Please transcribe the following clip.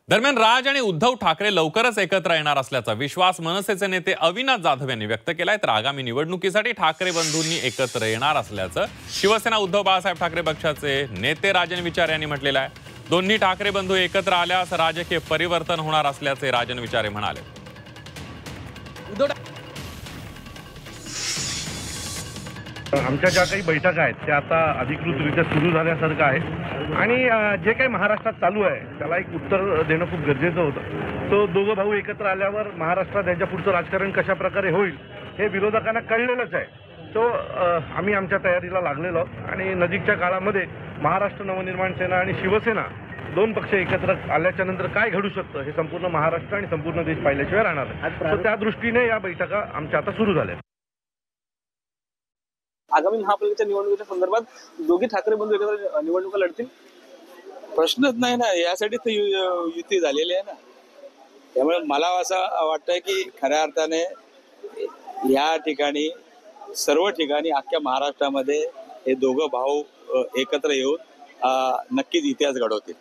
दरम्यान राज आणि उद्धव ठाकरे लवकरच एकत्र येणार असल्याचा विश्वास मनसेचे नेते अविनाश जाधव यांनी व्यक्त केलाय। तर आगामी निवडणुकीसाठी ठाकरे बंधूंनी एकत्र येणार असल्याचं शिवसेना उद्धव बाळासाहेब ठाकरे पक्षाचे नेते राजन विचारे यांनी म्हटलेलं आहे। दोन्ही ठाकरे बंधू एकत्र आल्यास राजकीय परिवर्तन होणार असल्याचे राजन विचारे म्हणाले। आमच्या ज्या काही बैठका आहेत त्या आता अधिकृतरित्या सुरू झाल्यासारखं आहे आणि जे काही महाराष्ट्रात चालू आहे त्याला एक उत्तर देणं खूप गरजेचं होतं। तो दोघं भाऊ एकत्र आल्यावर महाराष्ट्रात यांच्या पुढचं राजकारण कशा प्रकारे होईल हे विरोधकांना कळलेलंच आहे। तो आम्ही आमच्या तयारीला लागलेलो आहोत आणि नजीकच्या काळामध्ये महाराष्ट्र नवनिर्माण सेना आणि शिवसेना दोन पक्ष एकत्र आल्याच्या नंतर काय घडू शकतं हे संपूर्ण महाराष्ट्र आणि संपूर्ण देश पाहिल्याशिवाय राहणार आहे। त्या दृष्टीने या बैठका आमच्या आता सुरू झाल्या। आगामी महापालिकेच्या निवडणुकीच्या संदर्भात दोघी ठाकरे बंधू एकत्र निवडणुका लढतील? प्रश्नच नाही ना, यासाठी तर युती झालेली आहे ना। त्यामुळे मला असं वाटतंय की खऱ्या अर्थाने या ठिकाणी सर्व ठिकाणी अख्ख्या महाराष्ट्रामध्ये हे दोघं भाऊ एकत्र येऊन नक्कीच इतिहास घडवतील।